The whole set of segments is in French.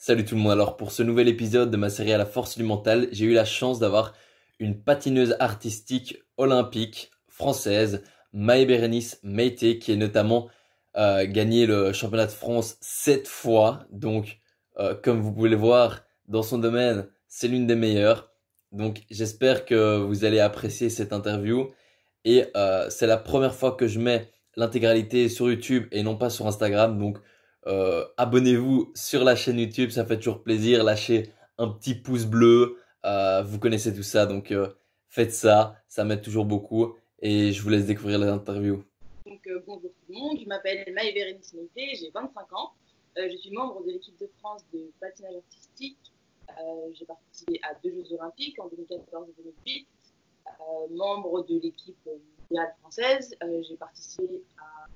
Salut tout le monde, alors pour ce nouvel épisode de ma série à la force du mental, j'ai eu la chance d'avoir une patineuse artistique olympique française, Maë-Bérénice Meïté, qui est notamment gagné le championnat de France 7 fois. Donc comme vous pouvez le voir dans son domaine, c'est l'une des meilleures. Donc j'espère que vous allez apprécier cette interview. Et c'est la première fois que je mets l'intégralité sur YouTube et non pas sur Instagram. Donc abonnez-vous sur la chaîne YouTube, ça fait toujours plaisir. Lâchez un petit pouce bleu, vous connaissez tout ça, donc faites ça, ça m'aide toujours beaucoup. Et je vous laisse découvrir l'interview. Bonjour tout le monde, je m'appelle Maë-Bérénice Meïté, j'ai 25 ans. Je suis membre de l'équipe de France de patinage artistique. J'ai participé à 2 Jeux Olympiques en 2014 et 2008. Membre de l'équipe mondiale française, j'ai participé à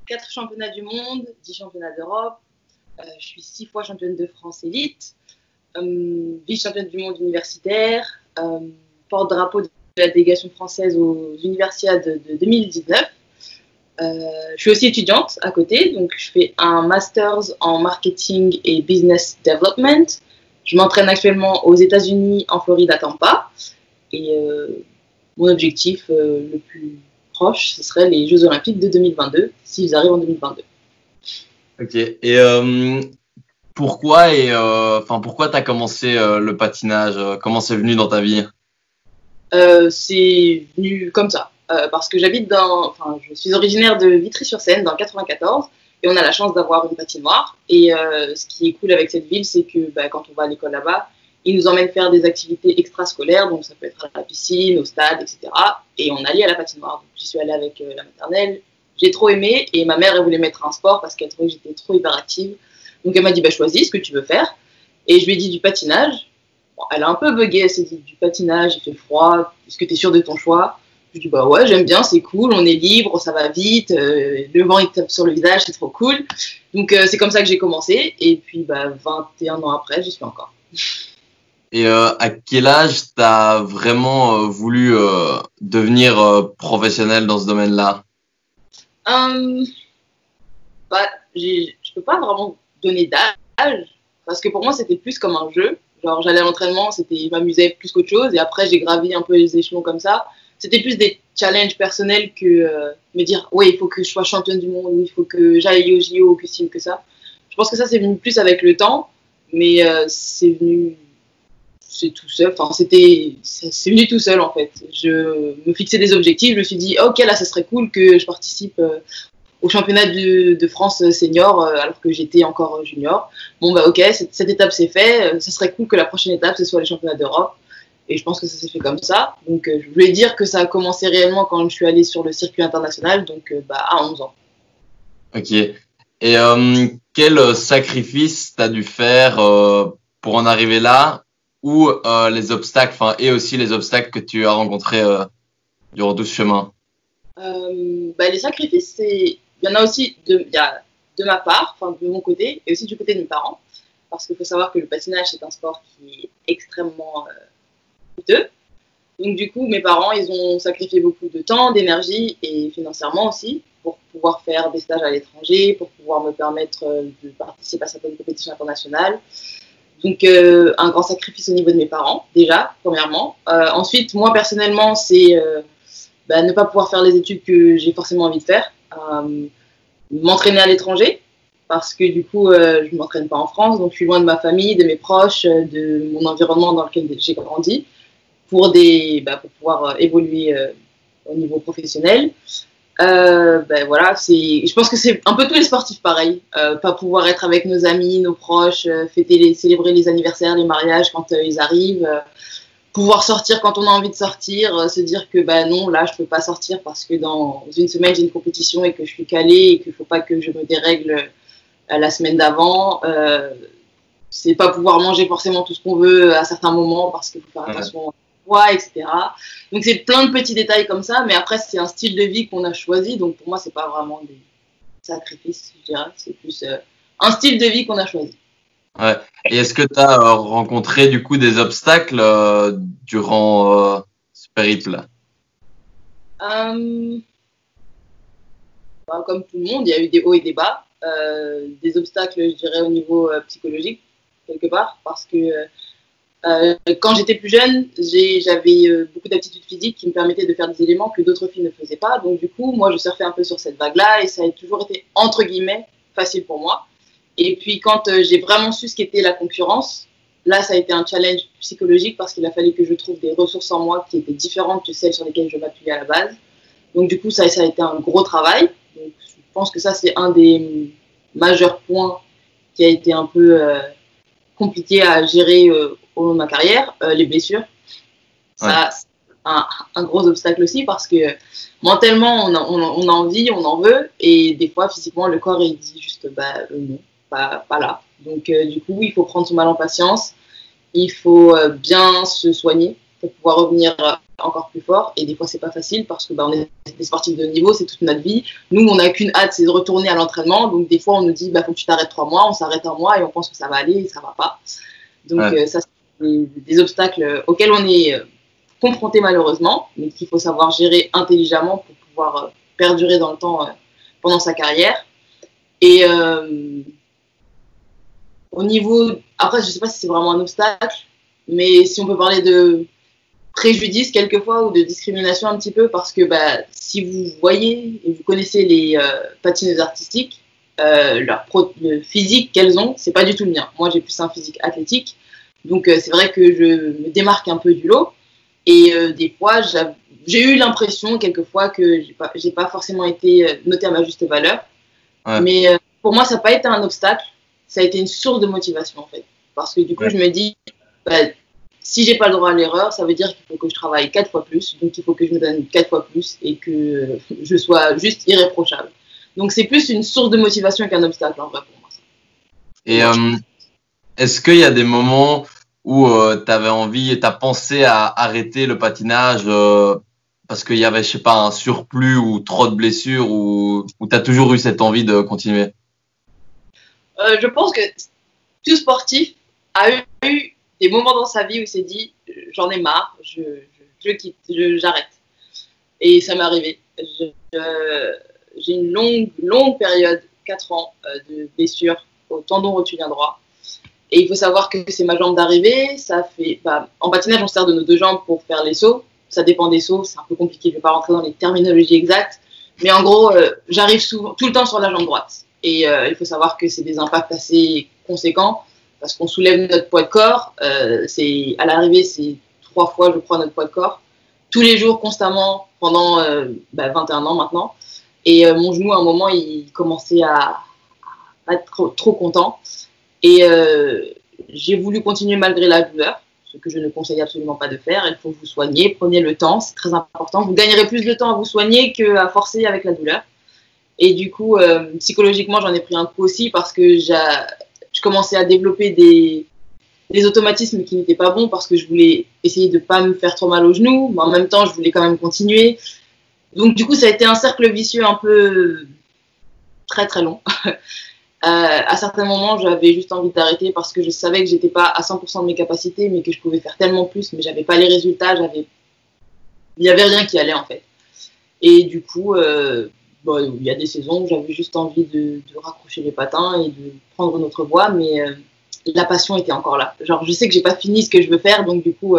4 championnats du monde, 10 championnats d'Europe. Je suis 6 fois championne de France élite, vice-championne du monde universitaire, porte-drapeau de la délégation française aux Universiades de 2019. Je suis aussi étudiante à côté, donc je fais un master's en marketing et business development. Je m'entraîne actuellement aux États-Unis, en Floride, à Tampa. Et mon objectif le plus proche, ce serait les Jeux Olympiques de 2022, s'ils arrivent en 2022. Ok. Et pourquoi t'as commencé le patinage? Comment c'est venu dans ta vie? C'est venu comme ça, parce que je suis originaire de Vitry-sur-Seine, dans le 94, et on a la chance d'avoir une patinoire. Et ce qui est cool avec cette ville, c'est que quand on va à l'école là-bas, ils nous emmènent faire des activités extrascolaires, donc ça peut être à la piscine, au stade, etc. Et on allait à la patinoire. Donc, j'y suis allée avec la maternelle. J'ai trop aimé, et ma mère, elle voulait mettre un sport parce qu'elle trouvait que j'étais trop hyperactive. Donc elle m'a dit, choisis ce que tu veux faire. Et je lui ai dit du patinage. Bon, elle a un peu bugué, elle s'est dit du patinage, il fait froid, est-ce que tu es sûr de ton choix? Je lui ai dit ouais, j'aime bien, c'est cool, on est libre, ça va vite, le vent il tape sur le visage, c'est trop cool. Donc c'est comme ça que j'ai commencé, et puis 21 ans après, j'y suis encore. Et à quel âge t'as vraiment voulu devenir professionnel dans ce domaine-là? Euh, je peux pas vraiment donner d'âge, parce que pour moi c'était plus comme un jeu. Genre j'allais à l'entraînement, je m'amusais plus qu'autre chose, et après j'ai gravi un peu les échelons comme ça. C'était plus des challenges personnels que me dire ouais il faut que je sois championne du monde, ou il faut que j'aille au JO, ou que ci ou que ça. Je pense que ça c'est venu plus avec le temps, mais c'est tout seul. Enfin c'est venu tout seul en fait. Je me fixais des objectifs, je me suis dit ok là ça serait cool que je participe au championnat de France senior alors que j'étais encore junior. Bon ok, cette étape c'est fait, ce serait cool que la prochaine étape ce soit les championnats d'Europe. Et je pense que ça s'est fait comme ça. Donc je voulais dire que ça a commencé réellement quand je suis allée sur le circuit international, donc à 11 ans. Ok. Et quel sacrifice t'as dû faire pour en arriver là, ou les obstacles, enfin, et aussi les obstacles que tu as rencontrés durant tout ce chemin? Les sacrifices, il y en a aussi il y a de ma part, enfin de mon côté, et aussi du côté de mes parents. Parce qu'il faut savoir que le patinage, c'est un sport qui est extrêmement coûteux. Donc du coup, mes parents, ils ont sacrifié beaucoup de temps, d'énergie et financièrement aussi pour pouvoir faire des stages à l'étranger, pour pouvoir me permettre de participer à certaines compétitions internationales. Donc un grand sacrifice au niveau de mes parents, déjà, premièrement. Ensuite, moi personnellement, c'est ne pas pouvoir faire les études que j'ai forcément envie de faire, m'entraîner à l'étranger, parce que du coup, je ne m'entraîne pas en France, donc je suis loin de ma famille, de mes proches, de mon environnement dans lequel j'ai grandi, pour pouvoir évoluer au niveau professionnel. Voilà, je pense que c'est un peu tous les sportifs pareil, pas pouvoir être avec nos amis, nos proches, célébrer les anniversaires, les mariages quand ils arrivent, pouvoir sortir quand on a envie de sortir, se dire que non, là je peux pas sortir parce que dans une semaine j'ai une compétition et que je suis calée et qu'il faut pas que je me dérègle la semaine d'avant. C'est pas pouvoir manger forcément tout ce qu'on veut à certains moments parce qu'il faut faire attention au poids, etc. Donc c'est plein de petits détails comme ça, mais après c'est un style de vie qu'on a choisi, donc pour moi c'est pas vraiment des sacrifices, je dirais, c'est plus un style de vie qu'on a choisi. Ouais. Et est-ce que tu as rencontré du coup des obstacles durant ce périple? Euh, Comme tout le monde, il y a eu des hauts et des bas, des obstacles, je dirais, au niveau psychologique. quelque part, parce que quand j'étais plus jeune, j'avais beaucoup d'aptitudes physiques qui me permettaient de faire des éléments que d'autres filles ne faisaient pas. Donc du coup, moi, je surfais un peu sur cette vague-là et ça a toujours été, entre guillemets, facile pour moi. Et puis quand j'ai vraiment su ce qu'était la concurrence, là, ça a été un challenge psychologique parce qu'il a fallu que je trouve des ressources en moi qui étaient différentes de celles sur lesquelles je m'appuyais à la base. Donc du coup, ça a été un gros travail. Donc, je pense que ça, c'est un des majeurs points qui a été un peu compliqué à gérer au long de ma carrière, les blessures. Ça, c'est un gros obstacle aussi parce que mentalement, on a envie, on en veut, et des fois, physiquement, le corps, il dit juste, non, pas là. Donc, du coup, il faut prendre son mal en patience, il faut bien se soigner pour pouvoir revenir encore plus fort, et des fois, c'est pas facile parce que on est des sportifs de haut niveau, c'est toute notre vie. Nous, on n'a qu'une hâte, c'est de retourner à l'entraînement, donc des fois, on nous dit, faut que tu t'arrêtes 3 mois, on s'arrête 1 mois, et on pense que ça va aller, et ça va pas. Donc, ça, c'est des obstacles auxquels on est confronté malheureusement, mais qu'il faut savoir gérer intelligemment pour pouvoir perdurer dans le temps pendant sa carrière. Et au niveau, après, je sais pas si c'est vraiment un obstacle, mais si on peut parler de préjudice quelquefois ou de discrimination un petit peu, parce que si vous voyez et vous connaissez les patineuses artistiques, le physique qu'elles ont, c'est pas du tout le mien. Moi, j'ai plus un physique athlétique, donc c'est vrai que je me démarque un peu du lot. Et des fois, j'ai eu l'impression quelquefois que j'ai pas forcément été notée à ma juste valeur. Ouais. Mais pour moi, ça n'a pas été un obstacle, ça a été une source de motivation en fait. Parce que du coup, je me dis, si j'ai pas le droit à l'erreur, ça veut dire qu'il faut que je travaille 4 fois plus, donc il faut que je me donne 4 fois plus et que je sois juste irréprochable. Donc c'est plus une source de motivation qu'un obstacle en vrai pour moi. Et est-ce qu'il y a des moments où tu avais envie et tu as pensé à arrêter le patinage parce qu'il y avait, je sais pas, un surplus ou trop de blessures, ou tu as toujours eu cette envie de continuer? Je pense que tout sportif a eu des moments dans sa vie où il s'est dit j'en ai marre, je quitte, j'arrête. Et ça m'est arrivé. J'ai une longue période, 4 ans, de blessures au tendon rotulien droit. Et il faut savoir que c'est ma jambe d'arrivée. Ça fait, en patinage, on se sert de nos 2 jambes pour faire les sauts. Ça dépend des sauts, c'est un peu compliqué. Je ne vais pas rentrer dans les terminologies exactes. Mais en gros, j'arrive tout le temps sur la jambe droite. Et il faut savoir que c'est des impacts assez conséquents parce qu'on soulève notre poids de corps. À l'arrivée, c'est 3 fois, je crois, notre poids de corps. Tous les jours, constamment, pendant 21 ans maintenant. Et mon genou, à un moment, il commençait à être trop content. Et j'ai voulu continuer malgré la douleur, ce que je ne conseille absolument pas de faire. Il faut vous soigner, prenez le temps, c'est très important. Vous gagnerez plus de temps à vous soigner qu'à forcer avec la douleur. Et du coup, psychologiquement, j'en ai pris un coup aussi parce que je commençais à développer des automatismes qui n'étaient pas bons parce que je voulais essayer de ne pas me faire trop mal au genou, mais en même temps, je voulais quand même continuer. Donc du coup, ça a été un cercle vicieux un peu très très long. À certains moments, j'avais juste envie d'arrêter parce que je savais que j'étais pas à 100% de mes capacités, mais que je pouvais faire tellement plus, mais j'avais pas les résultats, il y avait rien qui allait en fait. Et du coup, il y a des saisons où j'avais juste envie de raccrocher les patins et de prendre une autre voie, mais la passion était encore là. Genre, je sais que j'ai pas fini ce que je veux faire, donc du coup,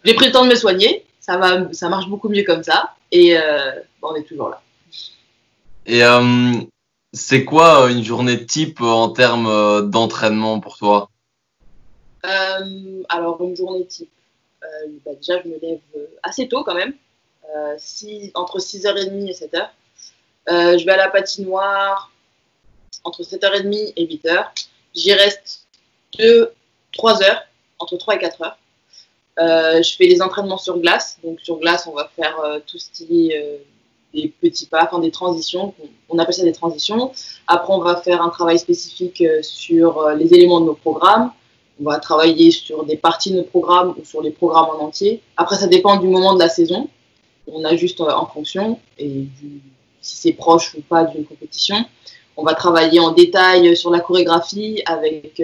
j'ai pris le temps de me soigner. Ça marche beaucoup mieux comme ça, et on est toujours là. Et c'est quoi une journée type en termes d'entraînement pour toi? Alors, une journée type. Déjà, je me lève assez tôt quand même, entre 6h30 et 7h. Je vais à la patinoire entre 7h30 et 8h. J'y reste 3 heures, entre 3 et 4 heures. Je fais les entraînements sur glace. Donc, sur glace, on va faire tout ce qui est des petits pas, des transitions. On appelle ça des transitions. Après, on va faire un travail spécifique sur les éléments de nos programmes. On va travailler sur des parties de nos programmes ou sur les programmes en entier. Après, ça dépend du moment de la saison. On ajuste en fonction et si c'est proche ou pas d'une compétition. On va travailler en détail sur la chorégraphie avec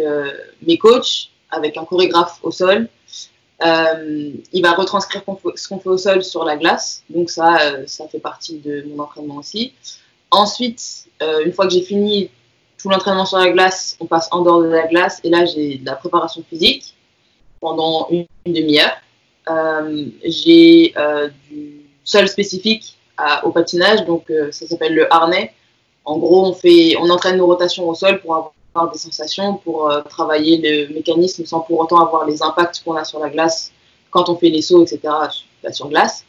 mes coachs, avec un chorégraphe au sol. Il va retranscrire ce qu'on fait au sol sur la glace. Donc ça fait partie de mon entraînement aussi. Ensuite, une fois que j'ai fini tout l'entraînement sur la glace, on passe en dehors de la glace. Et là, j'ai de la préparation physique pendant une demi-heure. J'ai du sol spécifique au patinage, donc ça s'appelle le harnais. En gros, on entraîne nos rotations au sol pour avoir des sensations, pour travailler le mécanisme sans pour autant avoir les impacts qu'on a sur la glace quand on fait les sauts, etc. sur glace.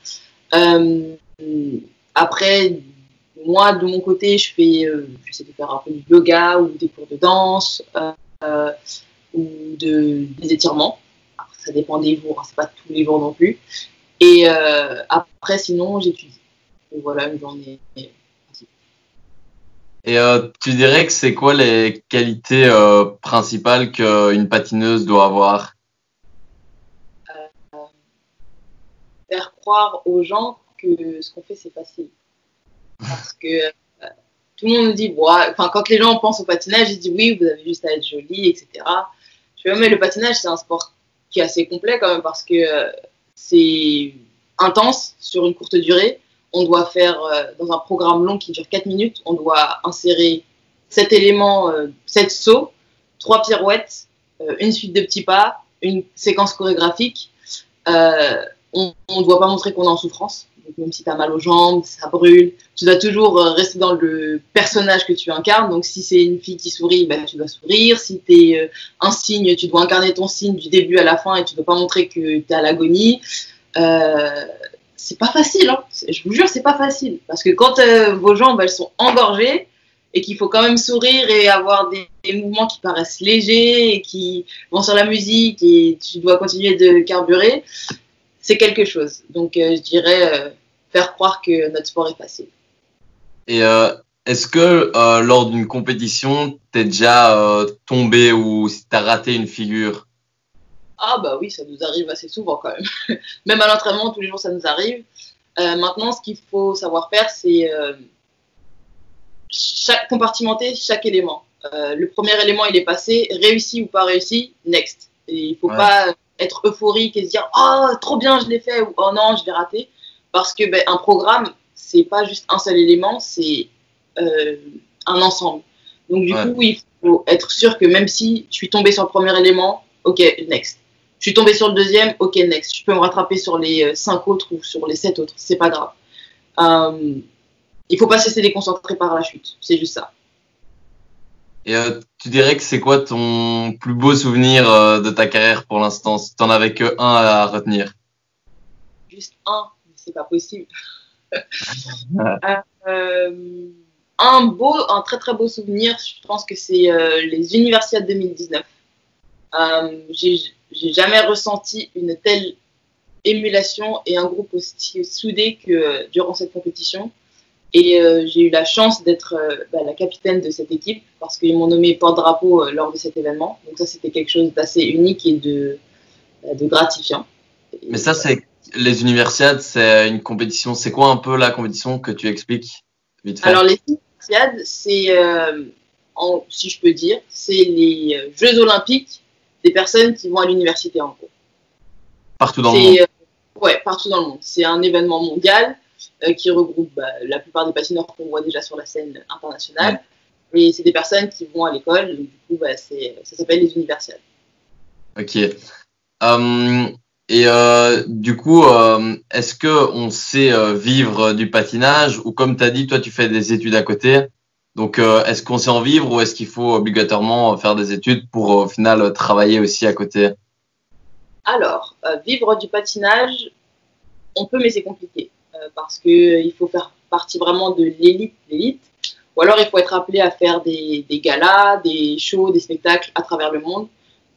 Après, moi, de mon côté, j'essaie de faire un peu du yoga ou des cours de danse ou des étirements. Après, ça dépend des jours, hein, c'est pas tous les jours non plus. Et après, sinon, j'étudie. Donc voilà, une journée. Et tu dirais que c'est quoi les qualités principales qu'une patineuse doit avoir? Faire croire aux gens que ce qu'on fait, c'est facile. Parce que tout le monde nous dit, quand les gens pensent au patinage, ils disent oui, vous avez juste à être jolie, etc. Je dis, mais le patinage, c'est un sport qui est assez complet quand même parce que c'est intense sur une courte durée. On doit faire, dans un programme long qui dure 4 minutes, on doit insérer 7 éléments, 7 sauts, 3 pirouettes, une suite de petits pas, une séquence chorégraphique. On ne doit pas montrer qu'on est en souffrance. Donc, même si tu as mal aux jambes, ça brûle, tu dois toujours rester dans le personnage que tu incarnes. Donc, si c'est une fille qui sourit, ben, tu dois sourire. Si tu es un cygne, tu dois incarner ton cygne du début à la fin et tu ne dois pas montrer que tu es à l'agonie. C'est pas facile, hein. Je vous jure, c'est pas facile. Parce que quand vos jambes, elles sont engorgées et qu'il faut quand même sourire et avoir des mouvements qui paraissent légers et qui vont sur la musique et tu dois continuer de carburer, c'est quelque chose. Donc, je dirais faire croire que notre sport est facile. Et est-ce que lors d'une compétition, t'es déjà tombé ou t'as raté une figure? Ah bah oui, ça nous arrive assez souvent quand même. Même à l'entraînement, tous les jours, ça nous arrive. Maintenant, ce qu'il faut savoir faire, c'est compartimenter chaque élément. Le premier élément, il est passé, réussi ou pas réussi, next. Et il ne faut pas être euphorique et se dire « Oh, trop bien, je l'ai fait » ou « Oh non, je l'ai raté ». Parce que un programme, c'est pas juste un seul élément, c'est un ensemble. Donc du coup, il faut être sûr que même si je suis tombé sur le premier élément, ok, next. Je suis tombé sur le deuxième, ok, next. Je peux me rattraper sur les 5 autres ou sur les 7 autres, c'est pas grave. Il faut pas se laisser déconcentrer par la chute, c'est juste ça. Et tu dirais que c'est quoi ton plus beau souvenir de ta carrière pour l'instant, si t'en avais que un à retenir? Juste un, c'est pas possible. Un très très beau souvenir, je pense que c'est les Universiades 2019. J'ai jamais ressenti une telle émulation et un groupe aussi soudé que durant cette compétition. Et j'ai eu la chance d'être la capitaine de cette équipe parce qu'ils m'ont nommé porte-drapeau lors de cet événement. Donc ça, c'était quelque chose d'assez unique et de gratifiant. Mais ça, c'est les Universiades, c'est une compétition. C'est quoi un peu la compétition que tu expliques vite fait? Alors les Universiades, c'est, si je peux dire, c'est les Jeux Olympiques des personnes qui vont à l'université en gros. Partout dans le monde. Ouais, partout dans le monde. C'est un événement mondial qui regroupe la plupart des patineurs qu'on voit déjà sur la scène internationale. Et c'est des personnes qui vont à l'école. Donc, du coup, ça s'appelle les Universiades. Ok. Du coup, est-ce que on sait vivre du patinage ou comme tu as dit, toi, tu fais des études à côté. Donc, est-ce qu'on sait en vivre ou est-ce qu'il faut obligatoirement faire des études pour au final travailler aussi à côté? Alors, vivre du patinage, on peut, mais c'est compliqué. Parce qu'il faut faire partie vraiment de l'élite. Ou alors, il faut être appelé à faire des galas, des shows, des spectacles à travers le monde.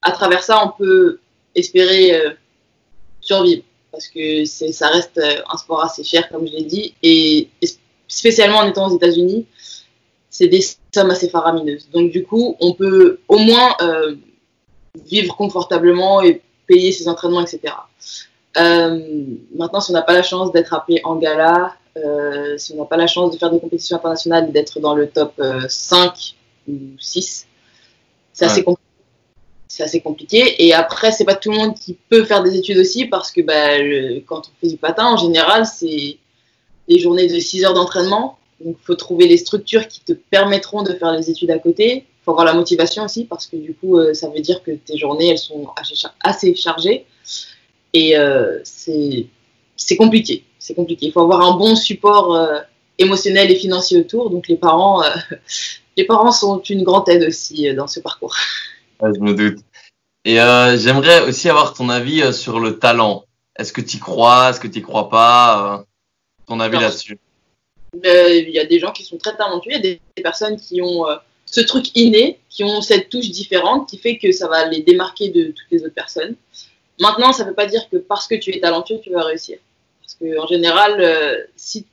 À travers ça, on peut espérer survivre. Parce que ça reste un sport assez cher, comme je l'ai dit. Et spécialement en étant aux États-Unis, c'est des sommes assez faramineuses. Donc, du coup, on peut au moins vivre confortablement et payer ses entraînements, etc. Maintenant, si on n'a pas la chance d'être appelé en gala, si on n'a pas la chance de faire des compétitions internationales et d'être dans le top 5 ou 6, c'est assez compliqué. Et après, c'est pas tout le monde qui peut faire des études aussi parce que quand on fait du patin, en général, c'est des journées de 6 heures d'entraînement. Donc, il faut trouver les structures qui te permettront de faire les études à côté. Il faut avoir la motivation aussi parce que du coup, ça veut dire que tes journées, elles sont assez chargées. Et c'est compliqué. C'est compliqué. Il faut avoir un bon support émotionnel et financier autour. Donc, les parents sont une grande aide aussi dans ce parcours. Ouais, je me doute. Et j'aimerais aussi avoir ton avis sur le talent. Est-ce que tu y crois? Est-ce que tu y crois pas? Ton avis là-dessus? Il y a des gens qui sont très talentueux. Il y a des personnes qui ont ce truc inné, qui ont cette touche différente qui fait que ça va les démarquer de toutes les autres personnes. Maintenant, ça ne veut pas dire que parce que tu es talentueux, tu vas réussir. Parce qu'en général, si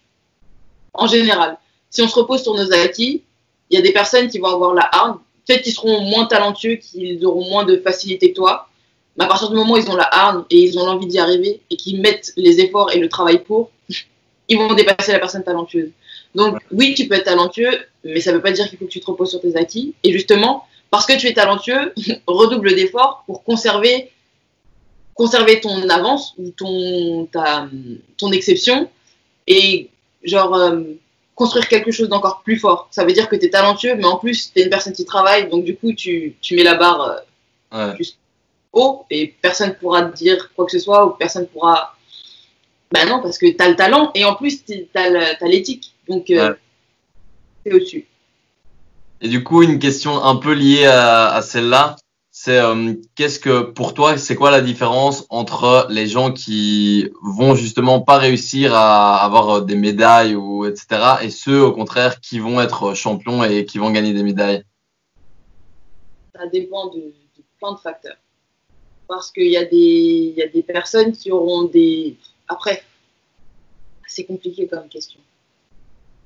on se repose sur nos acquis, il y a des personnes qui vont avoir la hargne. Peut-être qu'ils seront moins talentueux, qu'ils auront moins de facilité que toi. Mais à partir du moment où ils ont la hargne et ils ont l'envie d'y arriver et qu'ils mettent les efforts et le travail pour, ils vont dépasser la personne talentueuse. Donc oui, tu peux être talentueux, mais ça ne veut pas dire qu'il faut que tu te reposes sur tes acquis. Et justement, parce que tu es talentueux, redouble d'efforts pour conserver ton avance ou ton exception et construire quelque chose d'encore plus fort. Ça veut dire que tu es talentueux, mais en plus, tu es une personne qui travaille, donc du coup, tu mets la barre juste haut et personne ne pourra te dire quoi que ce soit ou personne ne pourra... Ben non, parce que tu as le talent et en plus, tu as l'éthique, donc c'est au-dessus. Et du coup, une question un peu liée à celle-là, c'est qu'est-ce que pour toi, c'est quoi la différence entre les gens qui vont justement pas réussir à avoir des médailles ou etc. et ceux au contraire qui vont être champions et qui vont gagner des médailles? Ça dépend de plein de facteurs. Parce qu'il y a des personnes qui auront des... Après, c'est compliqué comme question.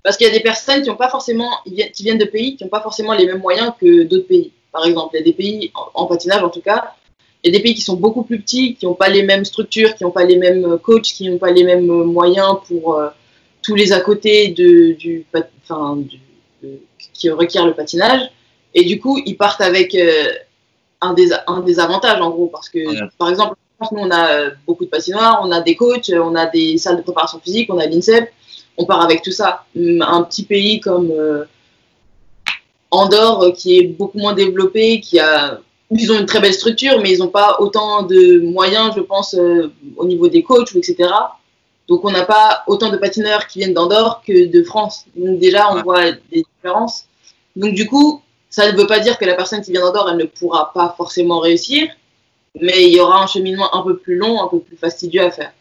Parce qu'il y a des personnes qui viennent de pays qui n'ont pas forcément les mêmes moyens que d'autres pays. Par exemple, il y a des pays, en patinage en tout cas, il y a des pays qui sont beaucoup plus petits, qui n'ont pas les mêmes structures, qui n'ont pas les mêmes coachs, qui n'ont pas les mêmes moyens pour tous les à côté qui requiert le patinage. Et du coup, ils partent avec un désavantage en gros. Parce que, par exemple, nous, on a beaucoup de patinoires, on a des coachs, on a des salles de préparation physique, on a l'INSEP. On part avec tout ça. Un petit pays comme Andorre, qui est beaucoup moins développé, ils ont une très belle structure, mais ils n'ont pas autant de moyens, je pense, au niveau des coachs, etc. Donc, on n'a pas autant de patineurs qui viennent d'Andorre que de France. Donc, déjà, on voit des différences. Donc, du coup, ça ne veut pas dire que la personne qui vient d'Andorre, elle ne pourra pas forcément réussir, mais il y aura un cheminement un peu plus long, un peu plus fastidieux à faire.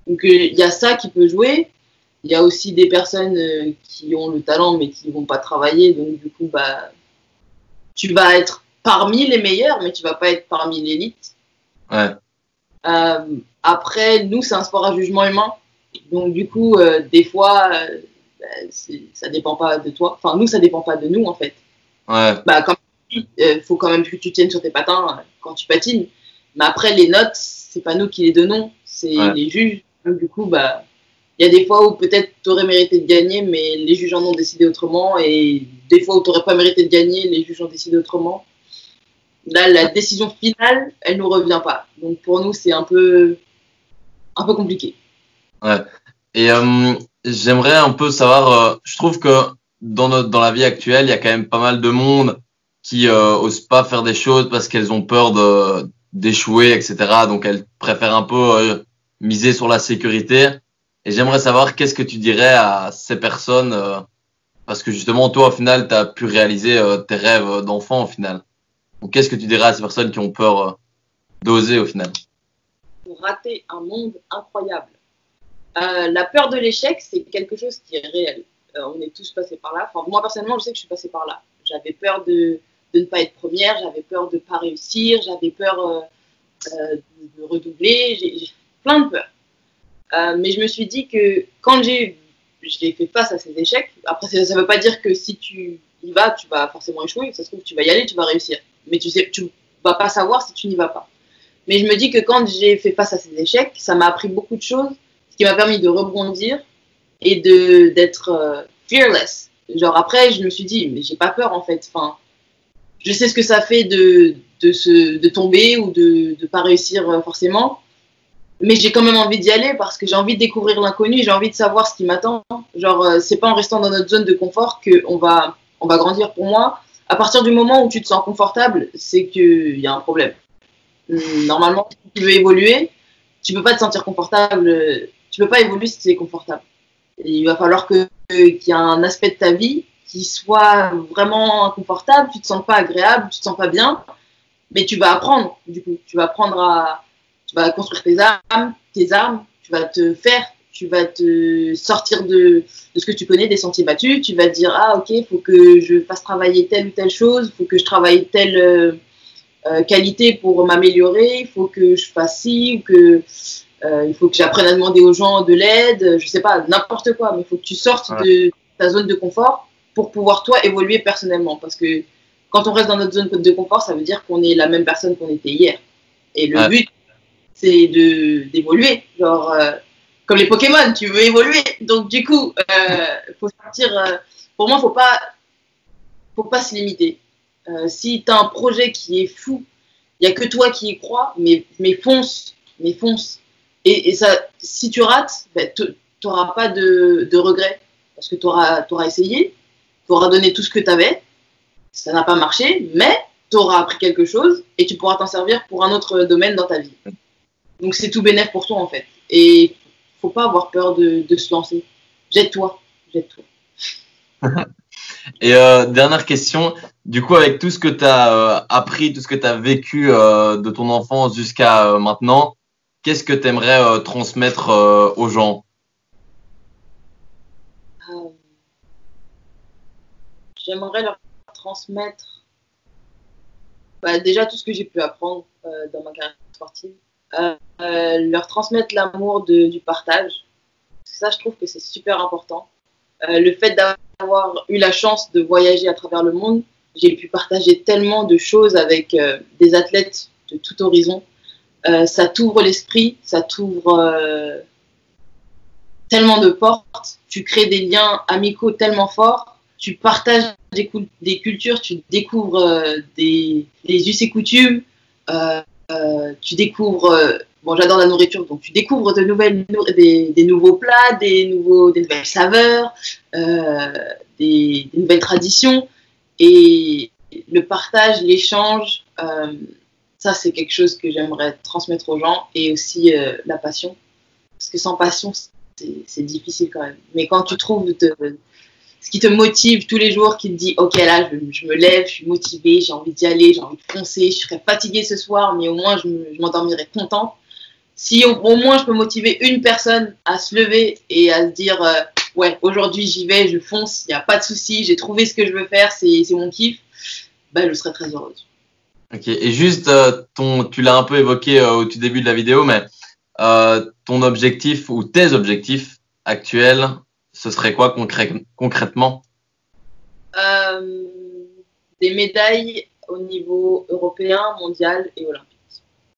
Donc, il y a ça qui peut jouer. Il y a aussi des personnes qui ont le talent mais qui ne vont pas travailler. Donc, du coup, tu vas être parmi les meilleurs, mais tu ne vas pas être parmi l'élite. Ouais. Après, nous, c'est un sport à jugement humain. Donc, du coup, des fois, ça ne dépend pas de toi. Enfin, nous, ça ne dépend pas de nous, en fait. Ouais. Faut quand même que tu tiennes sur tes patins quand tu patines. Mais après, les notes, c'est pas nous qui les donnons, c'est les juges. Donc, du coup, il y a des fois où peut-être tu aurais mérité de gagner, mais les juges en ont décidé autrement. Et des fois où tu n'aurais pas mérité de gagner, les juges ont décidé autrement. Là, la décision finale, elle ne nous revient pas. Donc pour nous, c'est un peu compliqué. Ouais. Et j'aimerais un peu savoir, je trouve que dans la vie actuelle, il y a quand même pas mal de monde qui osent pas faire des choses parce qu'elles ont peur d'échouer, etc. Donc elles préfèrent un peu miser sur la sécurité. Et j'aimerais savoir qu'est-ce que tu dirais à ces personnes, parce que justement, toi, au final, tu as pu réaliser tes rêves d'enfant, au final. Donc, qu'est-ce que tu dirais à ces personnes qui ont peur d'oser, au final? Pour rater un monde incroyable. La peur de l'échec, c'est quelque chose qui est réel. On est tous passés par là. Enfin, moi, personnellement, je sais que je suis passée par là. J'avais peur de ne pas être première, j'avais peur de ne pas réussir, j'avais peur de redoubler, j'ai plein de peurs. Mais je me suis dit que quand j'ai fait face à ces échecs, après ça ne veut pas dire que si tu y vas, tu vas forcément échouer, ça se trouve tu vas y aller, tu vas réussir. Mais tu vas pas savoir si tu n'y vas pas. Mais je me dis que quand j'ai fait face à ces échecs, ça m'a appris beaucoup de choses, ce qui m'a permis de rebondir et d'être fearless. Genre après, je me suis dit, mais j'ai pas peur en fait. Enfin, je sais ce que ça fait de tomber ou de pas réussir forcément. Mais j'ai quand même envie d'y aller parce que j'ai envie de découvrir l'inconnu, j'ai envie de savoir ce qui m'attend. Genre, c'est pas en restant dans notre zone de confort on va grandir. Pour moi, à partir du moment où tu te sens confortable, c'est qu'il y a un problème. Normalement, si tu veux évoluer, tu peux pas te sentir confortable, tu peux pas évoluer si tu es confortable. Et il va falloir qu'il y ait un aspect de ta vie qui soit vraiment inconfortable, tu te sens pas agréable, tu te sens pas bien, mais tu vas apprendre, du coup. Tu vas construire tes armes, tu vas te sortir de ce que tu connais, des sentiers battus, tu vas dire, ah ok, il faut que je fasse travailler telle ou telle chose, il faut que je travaille telle qualité pour m'améliorer, il faut que je fasse ci, ou que il faut que j'apprenne à demander aux gens de l'aide, je sais pas, n'importe quoi, mais il faut que tu sortes de ta zone de confort pour pouvoir toi évoluer personnellement, parce que quand on reste dans notre zone de confort, ça veut dire qu'on est la même personne qu'on était hier. Et le but, c'est d'évoluer, genre comme les Pokémon, tu veux évoluer. Donc du coup, faut sortir. Pour moi, faut pas se limiter. Si tu as un projet qui est fou, il y a que toi qui y crois, mais fonce, mais fonce. Et ça, si tu rates, ben, tu n'auras pas de regrets parce que tu auras essayé, tu auras donné tout ce que tu avais. Ça n'a pas marché, mais tu auras appris quelque chose et tu pourras t'en servir pour un autre domaine dans ta vie. Donc c'est tout bénéf pour toi en fait. Et faut pas avoir peur de se lancer. Jette-toi, jette-toi. Et dernière question, du coup avec tout ce que tu as appris, tout ce que tu as vécu de ton enfance jusqu'à maintenant, qu'est-ce que tu aimerais transmettre aux gens? J'aimerais leur transmettre déjà tout ce que j'ai pu apprendre dans ma carrière sportive. Leur transmettre l'amour du partage. Ça, je trouve que c'est super important. Le fait d'avoir eu la chance de voyager à travers le monde, j'ai pu partager tellement de choses avec des athlètes de tout horizon. Ça t'ouvre l'esprit, ça t'ouvre tellement de portes, tu crées des liens amicaux tellement forts, tu partages des cultures, tu découvres des us et coutumes, tu découvres, bon j'adore la nourriture, donc tu découvres des nouveaux plats, des nouvelles saveurs, des nouvelles traditions, et le partage, l'échange, ça c'est quelque chose que j'aimerais transmettre aux gens, et aussi la passion, parce que sans passion c'est difficile quand même, mais quand tu trouves ce qui te motive tous les jours, qui te dit ok là je me lève, je suis motivée, j'ai envie d'y aller, j'ai envie de foncer, je serais fatiguée ce soir mais au moins je m'endormirai contente. Si au moins je peux motiver une personne à se lever et à se dire ouais aujourd'hui j'y vais, je fonce, il n'y a pas de souci, j'ai trouvé ce que je veux faire, c'est mon kiff, je serais très heureuse. Ok, et juste tu l'as un peu évoqué au tout début de la vidéo, mais ton objectif ou tes objectifs actuels, ce serait quoi concrètement? Des médailles au niveau européen, mondial et olympique.